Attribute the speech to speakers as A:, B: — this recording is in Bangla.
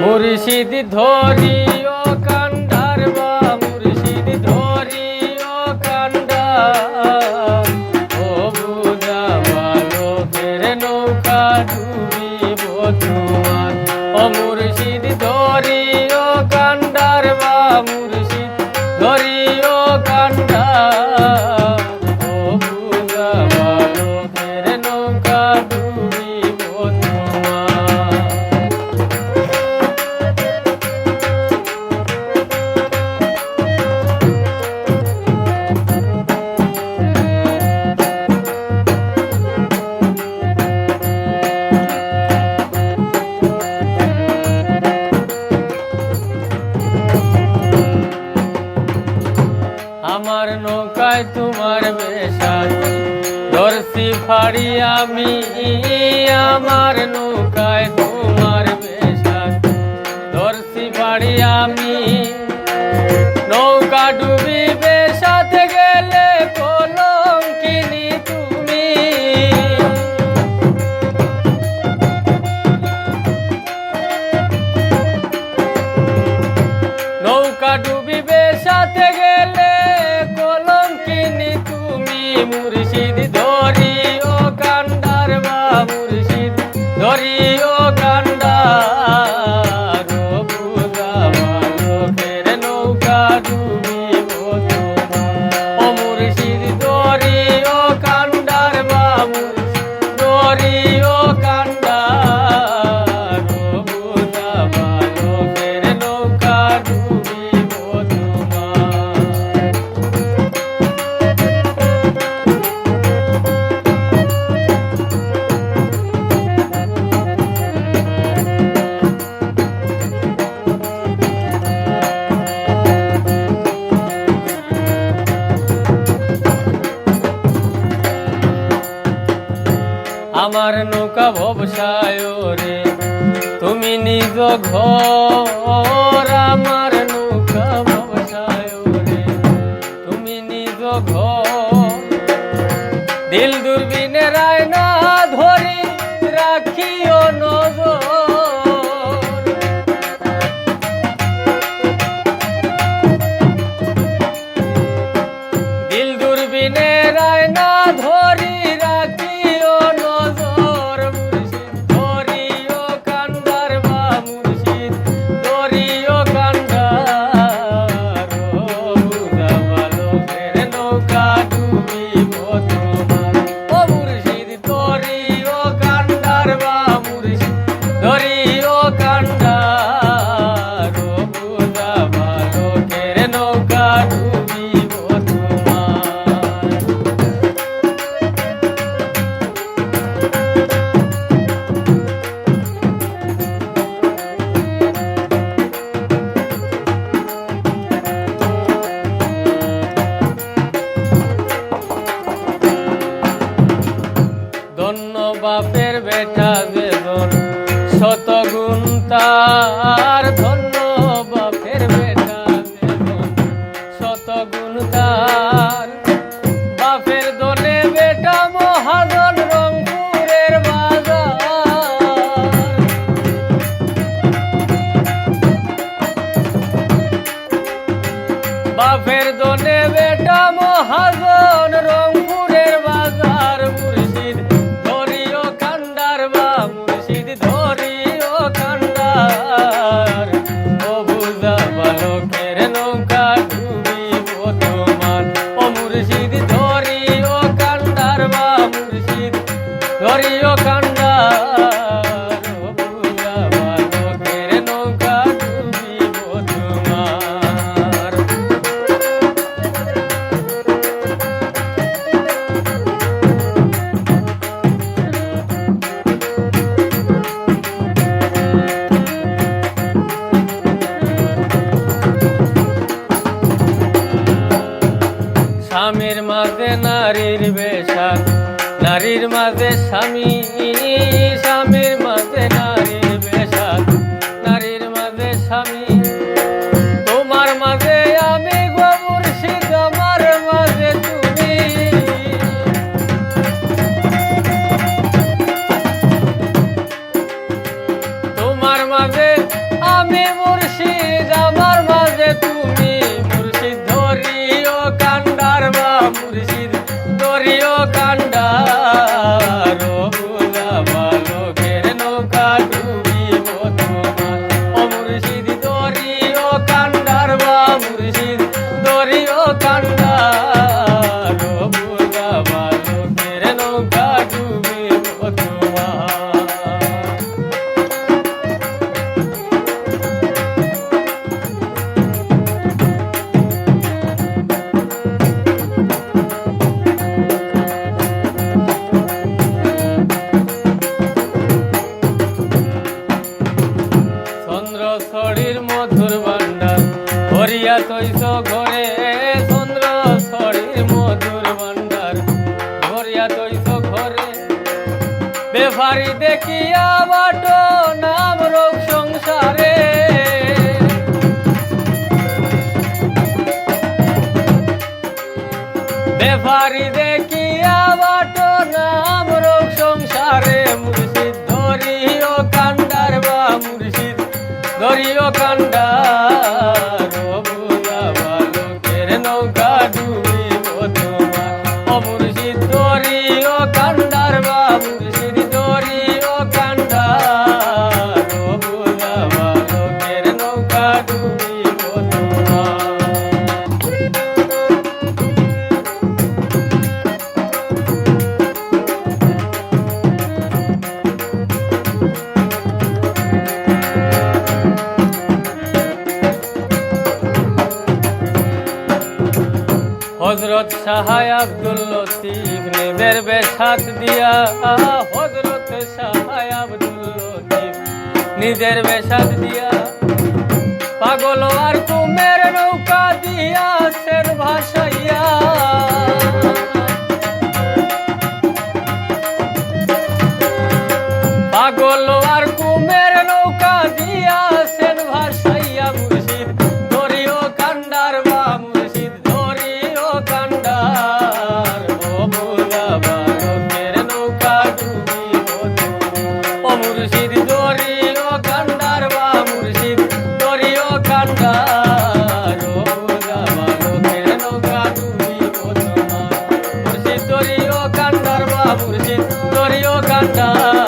A: মুর্শিদ ধরিও কান্ডার বা মুর্শিদ ধরিও কান্ডার ও বুঝা বালকের নৌকা ডুবিব তোমার ও মুর্শিদ ধরিও কান্ডার বা মুর্শিদ ধরিও কান্ডার ও বুঝা বালকের নৌকা ডুবিব তোমার। আমার নৌকায় তোমার বেশাই ধরছি ফাড়ি আমি আমার নৌকায় তোমার বেশাই ধরছি ফাড়ি আমি নৌকা ডুবিবে সাথে গেলে কলঙ্কিনী তুমি নৌকা ডুবিবে সাথে গেলে কলঙ্কিনী তুমি মুর্শিদ ধরিও কান্ডার বা মুর্শিদ ধরিও কান্ডার ও বুঝা বালকের নৌকা ডুবিব তোমার ও মুর্শিদ ধরিও কান্ডার বা মুর্শিদ ধরিও কান্ডার ও বুঝা বালকের নৌকা ডুবিব তোমার। আমার নৌকা ভবসায় রে তুমি নিজ ঘর আমার নৌকা ভবসায় রে তুমি নিজ ঘর দিল দূরবীনে রায় না ধরি রাখিও নজর দিল দূরবীনে রায় না ধরি রাখিও নজর মুর্শিদ ধরিও কান্ডার বা মুর্শিদ ধরিও কান্ডার ও বুঝা বালকের নৌকা ডুবিব তোমার ও মুর্শিদ ধরিও কান্ডার বা মুর্শিদ ধরিও কান্ডার ও বুঝা বালকের নৌকা ডুবিব তোমার। ধন্য বাপের বেটা যেজন শত গুণ তার ধন্য বাপের বেটা যেজন শত গুণ তার বাপের দলে বেটা মহাজন রংপুরের বাজার বাপের দলে বেটা মহাজন রংপুরের বাজার মুর্শিদ ধরিও কান্ডার বা মুর্শিদ ধরিও কান্ডার ও বুঝা বালকের নৌকা ডুবিব তোমার ও মুর্শিদ ধরিও কান্ডার বা মুর্শিদ ধরিও কান্ডার ও বুঝা বালকের নৌকা ডুবিব তোমার। স্বামীর মাঝে নারীর বেশাক নারীর মাঝে স্বামী স্বামীর মাঝে নারীর বেশাক নারীর মাঝে স্বামী তোমার মাঝে আমি গো মুর্শিদ আমার মাঝে তুমি তোমার মাঝে তুমি মুর্শিদ আমার মাঝে তুমি মুর্শিদ ধরিও কান্ডার বা মুর্শিদ ধরিও কান্ডার ও বুঝা বালকের নৌকা ডুবিব তোমার ও মুর্শিদ ধরিও কান্ডার বা মুর্শিদ ধরিও কান্ডার ও বুঝা বালকের নৌকা ডুবিব তোমার। ছড়ির মধুর ভান্ডার ভরিয়া তৈছ ঘরে চন্দ্র ছড়ির মধুর ভান্ডার ভরিয়া তৈছ ঘরে বেফারি দেখিয়া বাটো নাম রোগ সংসারে বেফারি দেখিয়া বাটো নাম রোগ সংসারে মুর্শিদ ধরিও কান্ডার বা মুর্শিদ ধরিও কান্ডার ও বুঝা বালকের নৌকা ডুবিব তোমার ও মুর্শিদ ধরিও কান্ডার বা মুর্শিদ ধরিও কান্ডার ও বুঝা বালকের নৌকা ডুবিব তোমার। হযরত শাহ আব্দুল লতিফ নিজের বেশাত দিয়া হযরত শাহ আব্দুল লতিফ নিজের বেশাত দিয়া পাগল আর কুমের নৌকা দিয়া সের ভাসাইয়া পাগল আর কুমের নৌকা দিয়া সের ভাসাইয়া মুর্শিদ ধরিও কান্ডার বা মুর্শিদ ধরিও কান্ডার ও বুঝা বালকের নৌকা ডুবিব ও মুর্শিদ ধরিও কান্ডার বা মুর্শিদ ধরিও কান্ডার ও বুঝা বালকের নৌকা ডুবিব তোমার মুর্শিদ ধরিও কান্ডার বা মুর্শিদ ধরিও কান্ডার।